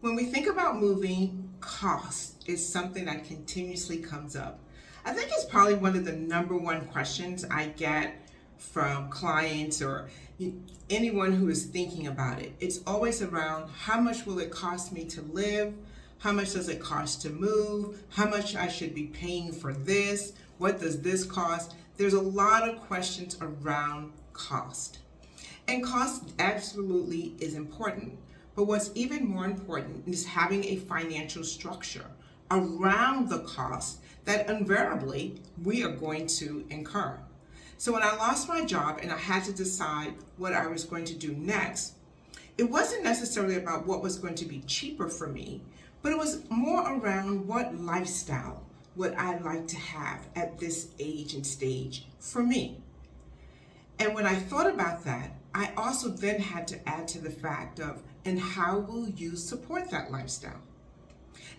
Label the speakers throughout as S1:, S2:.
S1: When we think about moving, cost is something that continuously comes up. I think it's probably one of the number one questions I get from clients or anyone who is thinking about it. It's always around how much will it cost me to live? How much does it cost to move? How much I should be paying for this? What does this cost? There's a lot of questions around cost. And cost absolutely is important. But what's even more important is having a financial structure around the cost that invariably we are going to incur. So when I lost my job and I had to decide what I was going to do next, it wasn't necessarily about what was going to be cheaper for me, but it was more around what lifestyle would I like to have at this age and stage for me. And when I thought about that, I also then had to add to the fact of, and how will you support that lifestyle?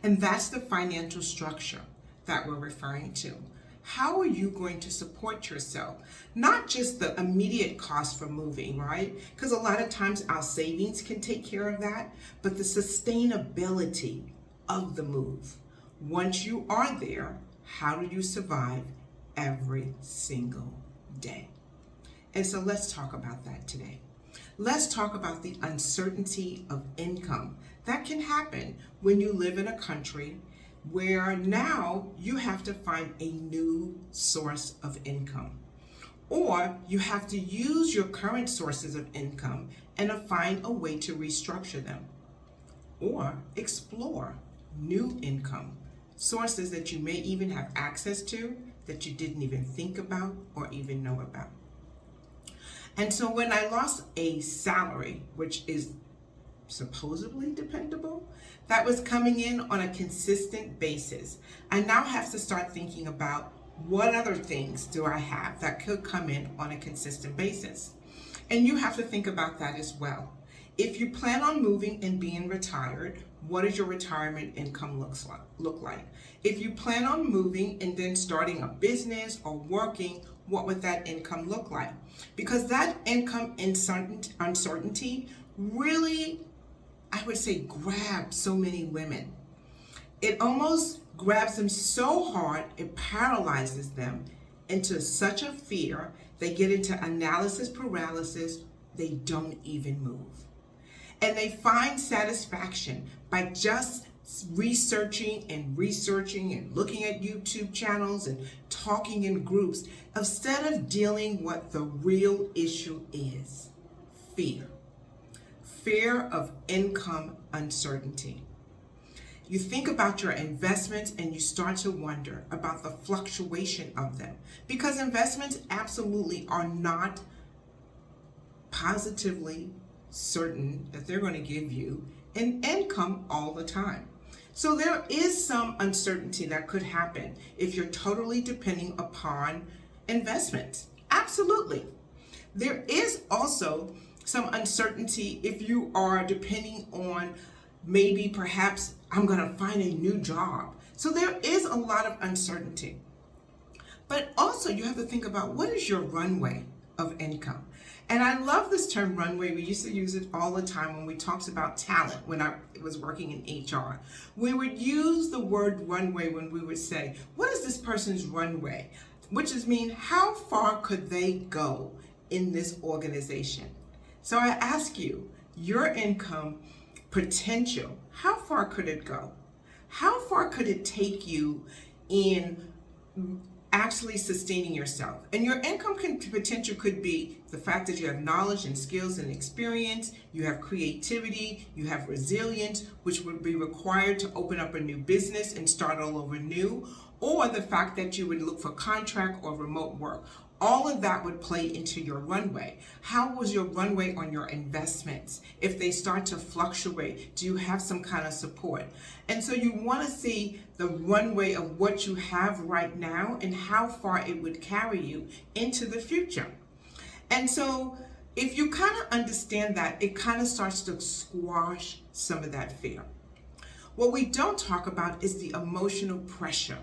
S1: And that's the financial structure that we're referring to. How are you going to support yourself? Not just the immediate cost for moving, right? Because a lot of times our savings can take care of that, but the sustainability of the move. Once you are there, how do you survive every single day? And so let's talk about that today. Let's talk about the uncertainty of income that can happen when you live in a country where now you have to find a new source of income. Or you have to use your current sources of income and find a way to restructure them. Or explore new income sources that you may even have access to that you didn't even think about or even know about. And so when I lost a salary, which is supposedly dependable, that was coming in on a consistent basis, I now have to start thinking about what other things do I have that could come in on a consistent basis. And you have to think about that as well. If you plan on moving and being retired, what does your retirement income look like? If you plan on moving and then starting a business or working, what would that income look like? Because that income uncertainty really, I would say, grabs so many women. It almost grabs them so hard, it paralyzes them into such a fear, they get into analysis paralysis, they don't even move. And they find satisfaction by just researching and looking at YouTube channels and talking in groups instead of dealing what the real issue is: fear. Fear of income uncertainty. You think about your investments and you start to wonder about the fluctuation of them, because investments absolutely are not positively certain that they're going to give you an income all the time. So there is some uncertainty that could happen if you're totally depending upon investments. Absolutely. There is also some uncertainty if you are depending on maybe perhaps I'm going to find a new job. So there is a lot of uncertainty. But also you have to think about, what is your runway of income? And I love this term runway. We used to use it all the time when we talked about talent when I was working in HR. We would use the word runway when we would say, what is this person's runway? Which is mean, how far could they go in this organization? So I ask you, your income potential, how far could it go? How far could it take you in actually sustaining yourself? And your income potential could be the fact that you have knowledge and skills and experience, you have creativity, you have resilience, which would be required to open up a new business and start all over new, or the fact that you would look for contract or remote work. All of that would play into your runway. How was your runway on your investments? If they start to fluctuate, do you have some kind of support? And so you want to see the runway of what you have right now and how far it would carry you into the future. And so if you kind of understand that, it kind of starts to squash some of that fear. What we don't talk about is the emotional pressure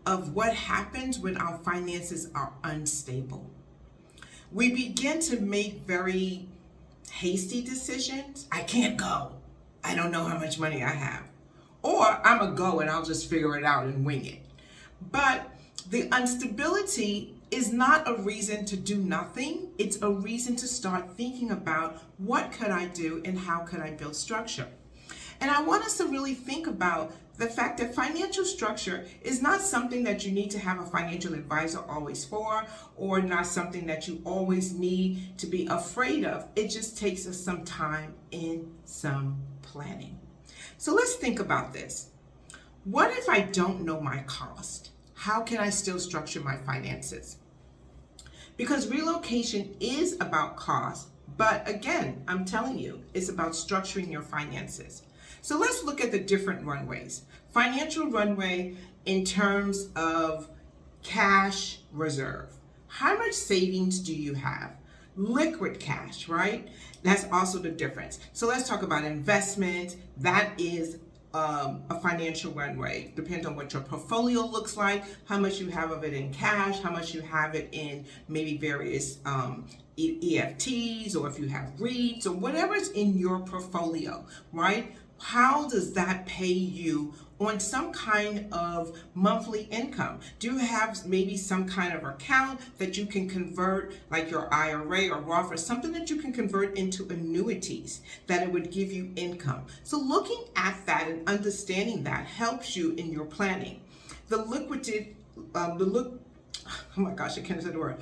S1: of what happens when our finances are unstable. We begin to make very hasty decisions. I can't go. I don't know how much money I have. Or I'm a go and I'll just figure it out and wing it. But the instability is not a reason to do nothing. It's a reason to start thinking about what could I do and how could I build structure. And I want us to really think about the fact that financial structure is not something that you need to have a financial advisor always for, or not something that you always need to be afraid of. It just takes us some time and some planning. So let's think about this. What if I don't know my cost? How can I still structure my finances? Because relocation is about cost, but again, I'm telling you, it's about structuring your finances. So let's look at the different runways. Financial runway in terms of cash reserve. How much savings do you have? Liquid cash, right? That's also the difference. So let's talk about investment. That is a financial runway. Depends on what your portfolio looks like, how much you have of it in cash, how much you have it in maybe various EFTs, or if you have REITs, or whatever's in your portfolio, right? How does that pay you on some kind of monthly income? Do you have maybe some kind of account that you can convert, like your IRA or Roth, or something that you can convert into annuities that it would give you income? So looking at that and understanding that helps you in your planning. Oh my gosh, I can't say the word.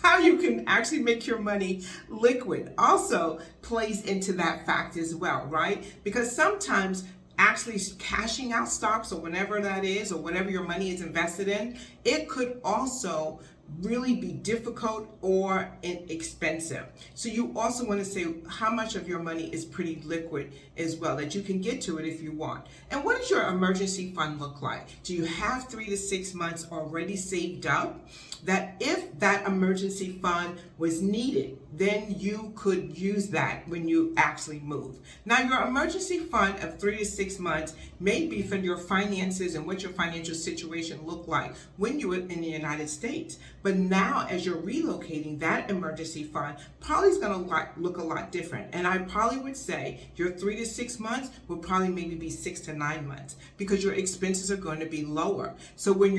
S1: How you can actually make your money liquid also plays into that fact as well, right? Because sometimes actually cashing out stocks, or whatever that is, or whatever your money is invested in, it could also really be difficult or expensive. So you also want to say how much of your money is pretty liquid as well, that you can get to it if you want. And what does your emergency fund look like? Do you have 3 to 6 months already saved up, that if that emergency fund was needed, then you could use that when you actually move? Now, your emergency fund of 3 to 6 months may be for your finances and what your financial situation looked like when you were in the United States. But now, as you're relocating, that emergency fund probably is going to look a lot different. And I probably would say your 3 to 6 months will probably maybe be 6 to 9 months, because your expenses are going to be lower. So when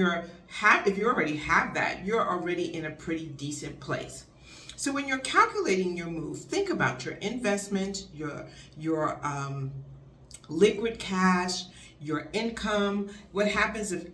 S1: if you already have that, you're already in a pretty decent place. So when you're calculating your move, think about your investment, your liquid cash, your income. What happens if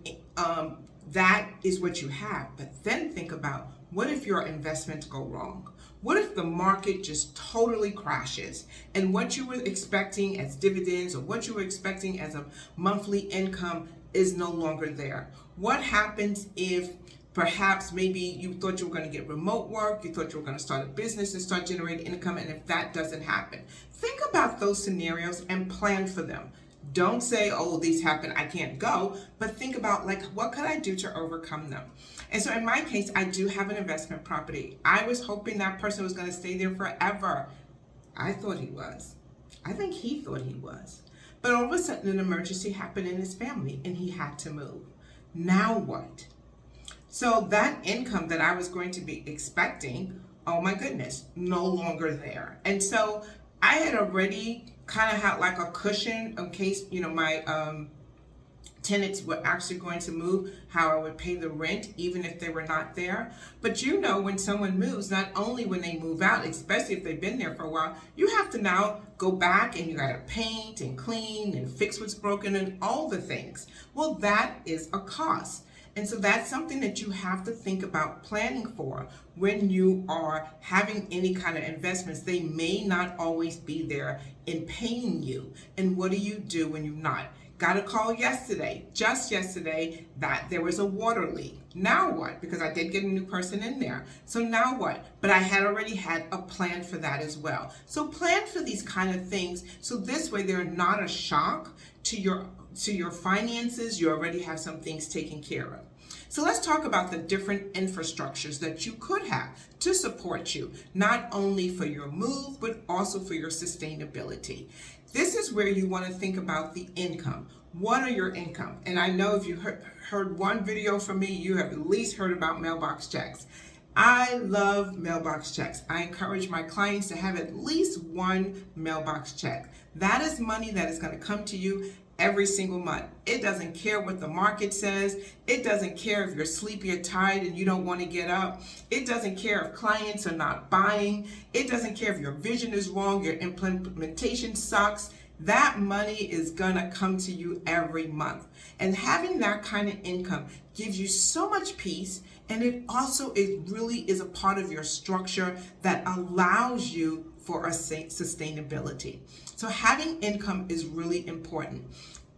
S1: that is what you have? But then think about, what if your investments go wrong? What if the market just totally crashes and what you were expecting as dividends, or what you were expecting as a monthly income, is no longer there? What happens if perhaps maybe you thought you were going to get remote work, you thought you were going to start a business and start generating income, and if that doesn't happen? Think about those scenarios and plan for them. Don't say, oh, these happen, I can't go, but think about, like, what could I do to overcome them? And so in my case, I do have an investment property. I was hoping that person was going to stay there forever. I thought he was. I think he thought he was. But all of a sudden, an emergency happened in his family and he had to move. Now what? So that income that I was going to be expecting, oh my goodness, no longer there. And so I had already kind of had like a cushion in case, my tenants were actually going to move, how I would pay the rent even if they were not there. But when someone moves, not only when they move out, especially if they've been there for a while, you have to now go back and you got to paint and clean and fix what's broken and all the things. Well, that is a cost. And so that's something that you have to think about planning for when you are having any kind of investments. They may not always be there in paying you. And what do you do when you're not? Got a call just yesterday, that there was a water leak. Now what? Because I did get a new person in there. So now what? But I had already had a plan for that as well. So plan for these kind of things, so this way they're not a shock to your finances. You already have some things taken care of. So let's talk about the different infrastructures that you could have to support you, not only for your move, but also for your sustainability. This is where you want to think about the income. What are your income? And I know if you heard one video from me, you have at least heard about mailbox checks. I love mailbox checks. I encourage my clients to have at least one mailbox check. That is money that is going to come to you every single month. It doesn't care what the market says. It doesn't care if you're sleepy or tired and you don't want to get up. It doesn't care if clients are not buying. It doesn't care if your vision is wrong, your implementation sucks. That money is gonna come to you every month. And having that kind of income gives you so much peace, and it really is a part of your structure that allows you for a sustainability. So having income is really important.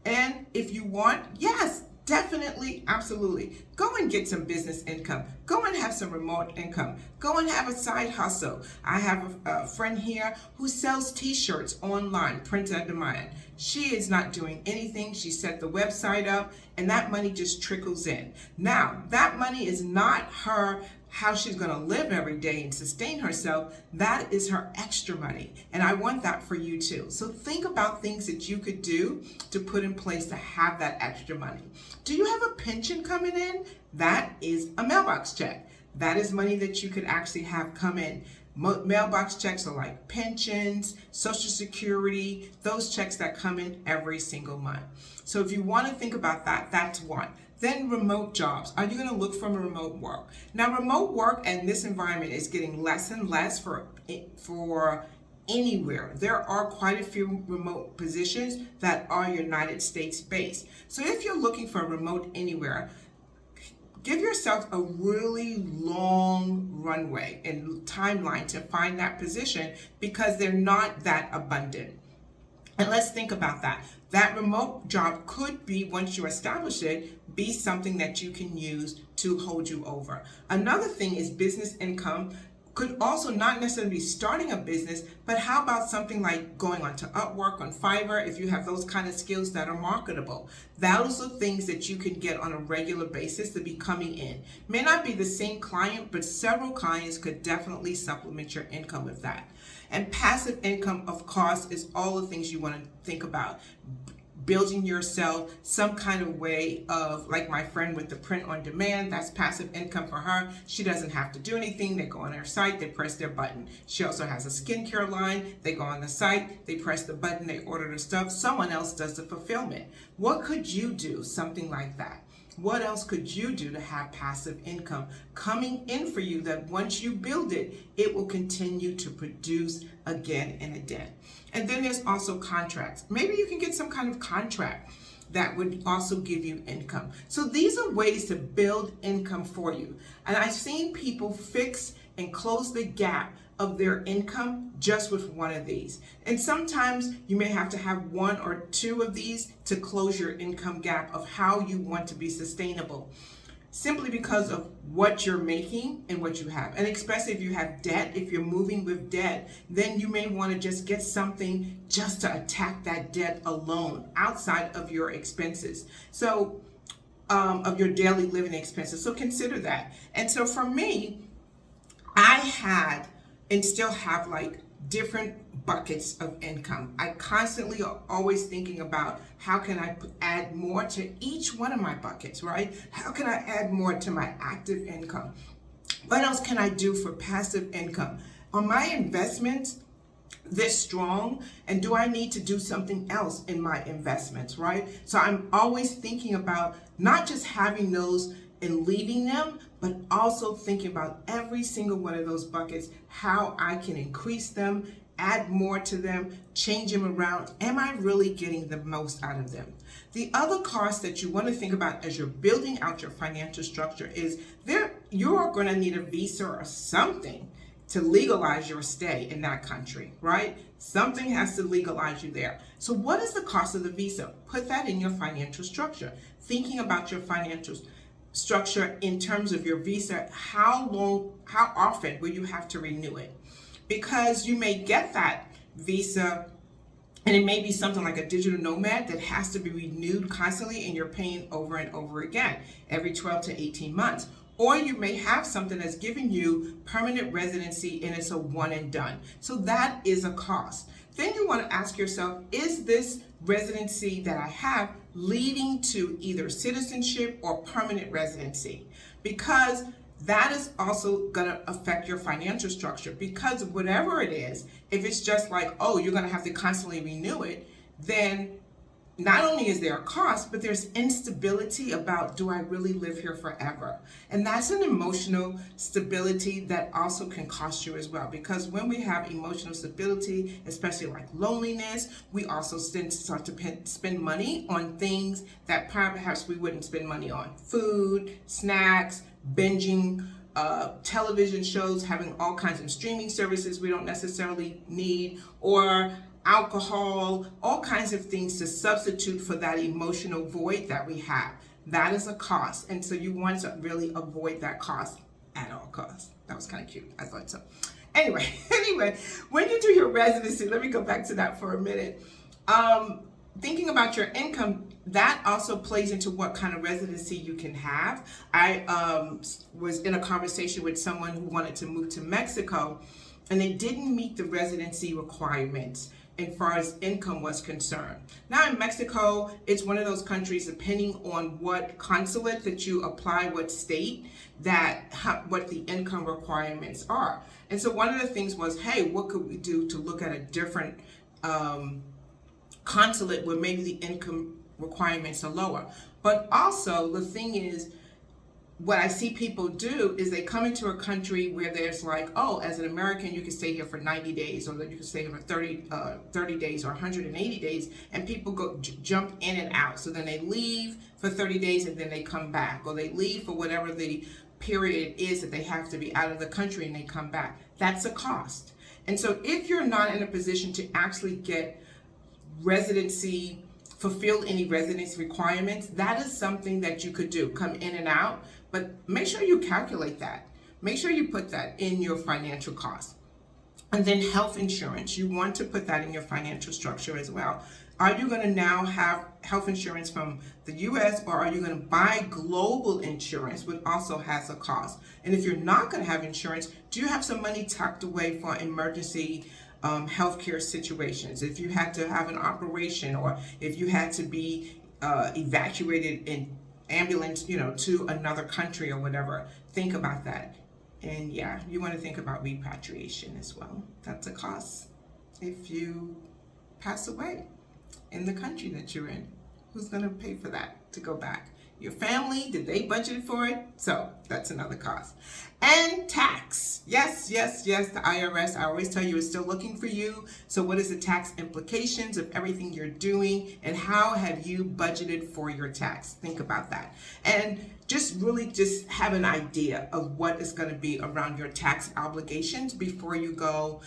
S1: And if you want, yes, definitely, absolutely. Go and get some business income. Go and have some remote income. Go and have a side hustle. I have a friend here who sells t-shirts online, print on demand. She is not doing anything. She set the website up and that money just trickles in. Now, that money is not how she's going to live every day and sustain herself. That is her extra money. And I want that for you too. So think about things that you could do to put in place to have that extra money. Do you have a pension coming in? That is a mailbox check. That is money that you could actually have come in. Mailbox checks are like pensions, Social Security, those checks that come in every single month. So if you want to think about that, that's one. Then remote jobs. Are you going to look for remote work? Now, remote work in this environment is getting less and less for anywhere. There are quite a few remote positions that are United States based. So if you're looking for a remote anywhere, give yourself a really long runway and timeline to find that position because they're not that abundant. And let's think about that. That remote job could be, once you establish it, be something that you can use to hold you over. Another thing is business income. Could also not necessarily be starting a business, but how about something like going on to Upwork, on Fiverr, if you have those kind of skills that are marketable. Those are things that you can get on a regular basis to be coming in. May not be the same client, but several clients could definitely supplement your income with that. And passive income, of course, is all the things you want to think about. Building yourself some kind of way of, like my friend with the print on demand, that's passive income for her. She doesn't have to do anything. They go on her site, they press their button. She also has a skincare line. They go on the site, they press the button, they order the stuff. Someone else does the fulfillment. What could you do? Something like that. What else could you do to have passive income coming in for you that once you build it, it will continue to produce again and again? And then there's also contracts. Maybe you can get some kind of contract that would also give you income. So these are ways to build income for you. And I've seen people fix and close the gap of their income just with one of these. And sometimes you may have to have one or two of these to close your income gap of how you want to be sustainable, simply because of what you're making and what you have. And especially if you have debt, if you're moving with debt, then you may want to just get something just to attack that debt alone outside of your expenses. So of your daily living expenses. So consider that. And so for me, I had and still have like different buckets of income. I constantly are always thinking about how can I add more to each one of my buckets, right? How can I add more to my active income? What else can I do for passive income? Are my investments this strong? And do I need to do something else in my investments, right? So I'm always thinking about not just having those and leaving them, but also thinking about every single one of those buckets, how I can increase them, add more to them, change them around. Am I really getting the most out of them? The other cost that you want to think about as you're building out your financial structure is you are going to need a visa or something to legalize your stay in that country, right? Something has to legalize you there. So what is the cost of the visa? Put that in your financial structure. Thinking about your financial structure in terms of your visa, how often will you have to renew it? Because you may get that visa and it may be something like a digital nomad that has to be renewed constantly and you're paying over and over again every 12 to 18 months. Or you may have something that's giving you permanent residency and it's a one and done. So that is a cost. Then you want to ask yourself, is this residency that I have leading to either citizenship or permanent residency? Because that is also going to affect your financial structure, because whatever it is, if it's just like, oh, you're going to have to constantly renew it, then not only is there a cost, but there's instability about, do I really live here forever? And that's an emotional stability that also can cost you as well. Because when we have emotional stability, especially like loneliness, we also start to spend money on things that perhaps we wouldn't spend money on. Food, snacks, binging, television shows, having all kinds of streaming services we don't necessarily need, or alcohol, all kinds of things to substitute for that emotional void that we have. That is a cost. And so you want to really avoid that cost at all costs. That was kind of cute. I thought so. Anyway, when you do your residency, let me go back to that for a minute. Thinking about your income, that also plays into what kind of residency you can have. I was in a conversation with someone who wanted to move to Mexico, and they didn't meet the residency requirements as far as income was concerned. Now in Mexico, it's one of those countries, depending on what consulate that you apply, what state, what the income requirements are. And so one of the things was, hey, what could we do to look at a different consulate where maybe the income requirements are lower? But also the thing is, what I see people do is they come into a country where there's like, oh, as an American, you can stay here for 90 days, or you can stay here for 30 days or 180 days, and people jump in and out. So then they leave for 30 days and then they come back, or they leave for whatever the period is that they have to be out of the country and they come back. That's a cost. And so if you're not in a position to actually get fulfill any residency requirements, that is something that you could do, come in and out. But make sure you calculate that. Make sure you put that in your financial cost. And then health insurance, you want to put that in your financial structure as well. Are you going to now have health insurance from the US, or are you going to buy global insurance, which also has a cost? And if you're not going to have insurance, do you have some money tucked away for emergency healthcare situations? If you had to have an operation, or if you had to be evacuated in ambulance, to another country or whatever, think about that. And yeah, you want to think about repatriation as well. That's a cost. If you pass away in the country that you're in, who's going to pay for that to go back? Your family, did they budget for it? So that's another cost. And tax. Yes, the IRS, I always tell you, is still looking for you. So what is the tax implications of everything you're doing, and how have you budgeted for your tax? Think about that. And just have an idea of what is going to be around your tax obligations before you go.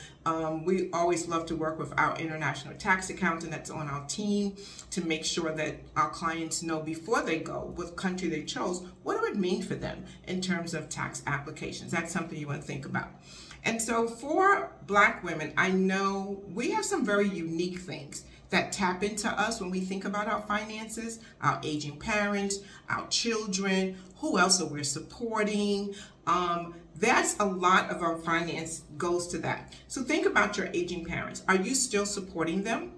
S1: We always love to work with our international tax accountant that's on our team to make sure that our clients know before they go what country they chose, what it would mean for them in terms of tax applications. That's something you want to think about. And so for Black women, I know we have some very unique things that tap into us when we think about our finances, our aging parents, our children, who else are we supporting. That's a lot of our finance goes to that. So think about your aging parents. Are you still supporting them?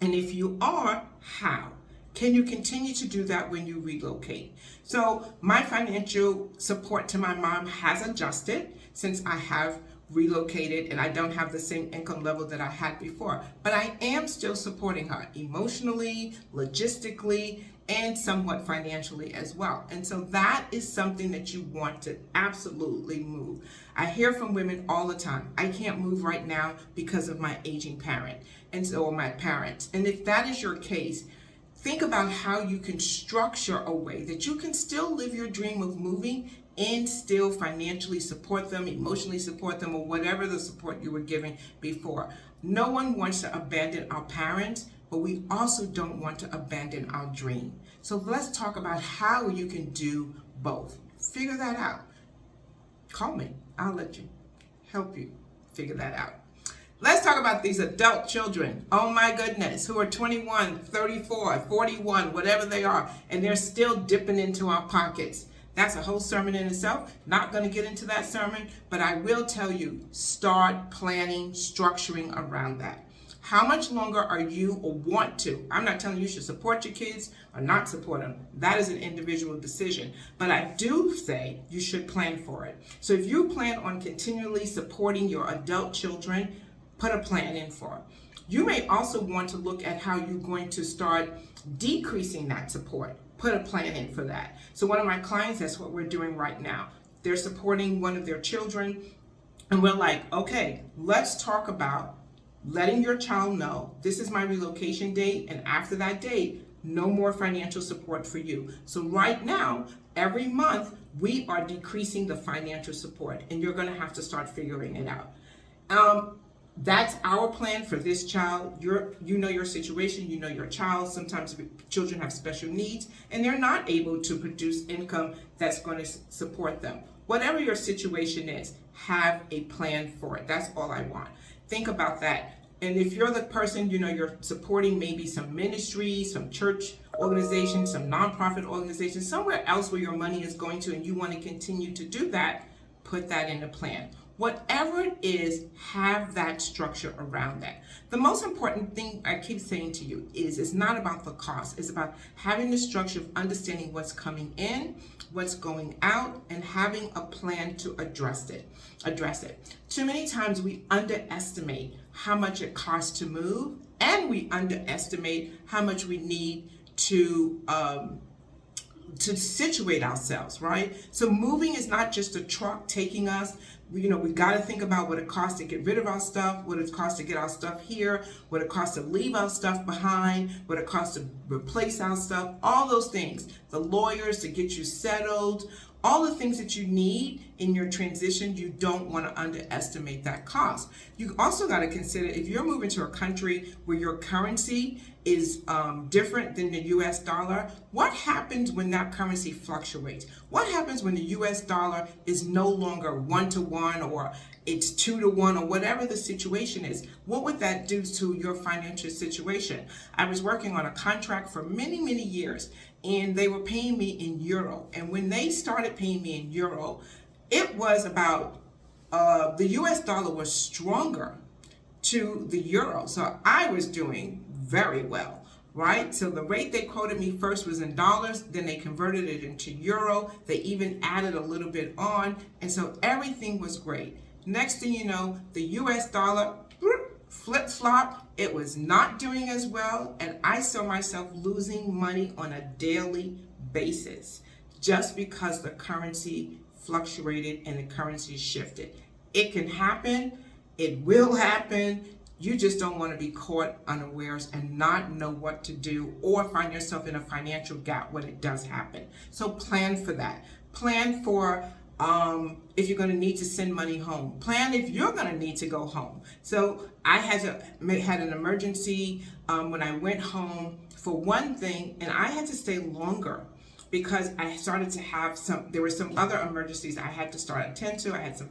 S1: And if you are, how? Can you continue to do that when you relocate? So my financial support to my mom has adjusted since I have relocated and I don't have the same income level that I had before. But I am still supporting her emotionally, logistically, and somewhat financially as well. And so that is something that you want to absolutely move. I hear from women all the time, I can't move right now because of my aging parent, or my parents. And if that is your case, think about how you can structure a way that you can still live your dream of moving and still financially support them, emotionally support them, or whatever the support you were giving before. No one wants to abandon our parents, but we also don't want to abandon our dream. So let's talk about how you can do both. Figure that out. Call me. I'll let you help you figure that out. Let's talk about these adult children, oh my goodness, who are 21, 34, 41, whatever they are, and they're still dipping into our pockets. That's a whole sermon in itself. Not going to get into that sermon, but I will tell you, start planning, structuring around that. How much longer are you or want to? I'm not telling you should support your kids or not support them. That is an individual decision. But I do say you should plan for it. So if you plan on continually supporting your adult children, put a plan in for it. You may also want to look at how you're going to start decreasing that support. Put a plan in for that. So one of my clients, that's what we're doing right now. They're supporting one of their children, and we're like, okay, let's talk about letting your child know this is my relocation date, and after that date, no more financial support for you. So right now, every month, we are decreasing the financial support, and you're gonna have to start figuring it out. That's our plan for this child. You know your situation, you know your child. Sometimes children have special needs and they're not able to produce income that's going to support them. Whatever your situation is, have a plan for it. That's all I want. Think about that. And if you're the person, you're supporting maybe some ministry, some church organization, some nonprofit organization, somewhere else where your money is going to, and you want to continue to do that, put that in the plan. Whatever it is, have that structure around that. The most important thing I keep saying to you is it's not about the cost. It's about having the structure of understanding what's coming in, what's going out, and having a plan to address it. Too many times we underestimate how much it costs to move, and we underestimate how much we need to situate ourselves, right? So moving is not just a truck taking us. We got to think about what it costs to get rid of our stuff, what it costs to get our stuff here, what it costs to leave our stuff behind, what it costs to replace our stuff, all those things. The lawyers to get you settled, all the things that you need in your transition. You don't want to underestimate that cost. You also got to consider if you're moving to a country where your currency is different than the US dollar, what happens when that currency fluctuates? What happens when the US dollar is no longer 1-to-1 or it's 2-to-1 or whatever the situation is? What would that do to your financial situation? I was working on a contract for many, many years, and they were paying me in euro. And when they started paying me in euro, it was about, the US dollar was stronger to the euro. So I was doing very well, right? So the rate they quoted me first was in dollars, then they converted it into euro. They even added a little bit on. And so everything was great. Next thing you know, the US dollar flip-flop. It was not doing as well. And I saw myself losing money on a daily basis just because the currency fluctuated and the currency shifted. It can happen. It will happen. You just don't want to be caught unawares and not know what to do or find yourself in a financial gap when it does happen. So plan for that. Plan for if you're going to need to send money home. Plan if you're going to need to go home. So I had an emergency when I went home for one thing, and I had to stay longer because I started to have there were some other emergencies I had to start attend to. I had some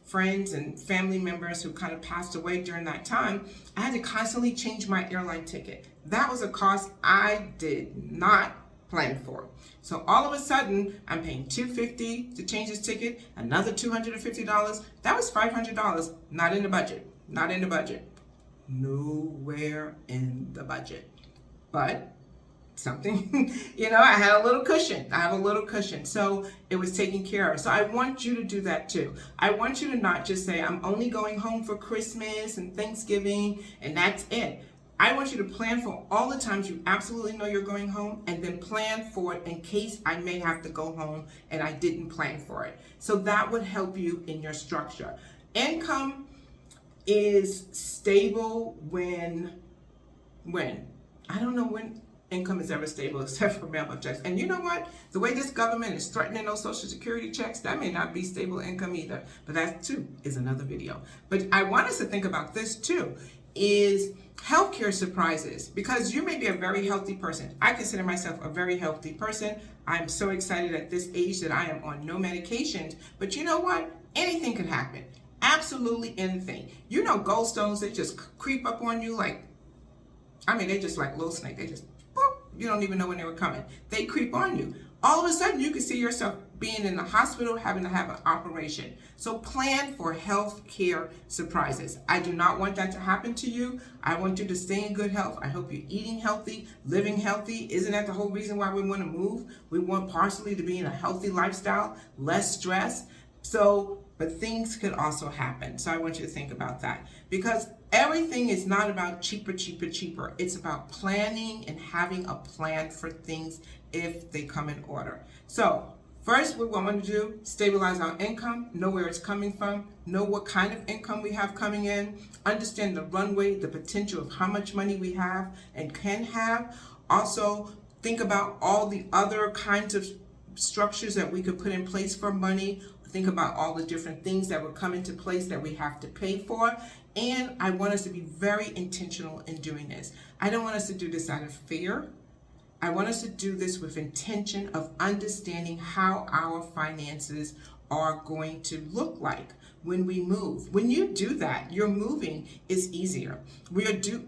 S1: friends and family members who kind of passed away during that time. I had to constantly change my airline ticket. That was a cost I did not plan for. So all of a sudden, I'm paying $250 to change this ticket, another $250. That was $500, not in the budget, nowhere in the budget. But something, I had a little cushion. I have a little cushion. So it was taken care of. So I want you to do that too. I want you to not just say, I'm only going home for Christmas and Thanksgiving and that's it. I want you to plan for all the times you absolutely know you're going home, and then plan for it in case I may have to go home and I didn't plan for it. So that would help you in your structure. Income is stable when I don't know when income is ever stable except for mailbox checks. And you know what? The way this government is threatening those Social Security checks, that may not be stable income either. But that too is another video. But I want us to think about this too, is healthcare surprises, because you may be a very healthy person. I consider myself a very healthy person. I'm so excited at this age that I am on no medications. But you know what? Anything could happen. Absolutely anything. Gallstones, they just creep up on you they're just like little snake. They just boop, You don't even know when they were coming. They creep on you. All of a sudden, you can see yourself being in the hospital, having to have an operation. So plan for health care surprises. I do not want that to happen to you. I want you to stay in good health. I hope you're eating healthy, living healthy. Isn't that the whole reason why we want to move? We want partially to be in a healthy lifestyle, less stress. But things could also happen. So I want you to think about that, because everything is not about cheaper, cheaper, cheaper. It's about planning and having a plan for things if they come in order. So first, what we want to do, stabilize our income, know where it's coming from, know what kind of income we have coming in, understand the runway, the potential of how much money we have and can have. Also, think about all the other kinds of structures that we could put in place for money. Think about all the different things that will come into place that we have to pay for. And I want us to be very intentional in doing this. I don't want us to do this out of fear. I want us to do this with intention of understanding how our finances are going to look like when we move. When you do that, your moving is easier.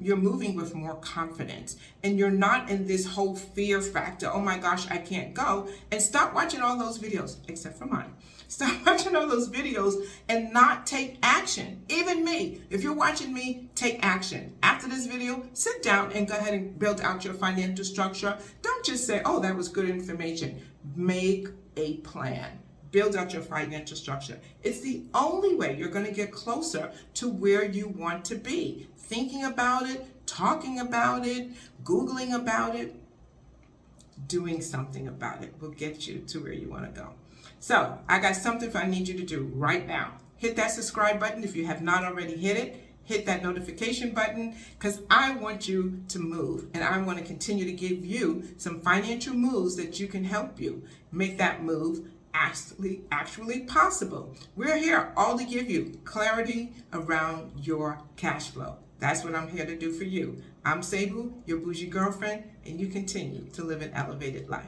S1: You're moving with more confidence, and you're not in this whole fear factor. Oh my gosh, I can't go. And stop watching all those videos, except for mine. Stop watching all those videos and not take action. Even me, if you're watching me, take action. After this video, sit down and go ahead and build out your financial structure. Don't just say, oh, that was good information. Make a plan. Build out your financial structure. It's the only way you're going to get closer to where you want to be. Thinking about it, talking about it, Googling about it, doing something about it will get you to where you want to go. So I got something I need you to do right now. Hit that subscribe button if you have not already hit it. Hit that notification button, because I want you to move, and I want to continue to give you some financial moves that you can help you make that move actually possible. We're here all to give you clarity around your cash flow. That's what I'm here to do for you. I'm Cebu, your bougie girlfriend, and you continue to live an elevated life.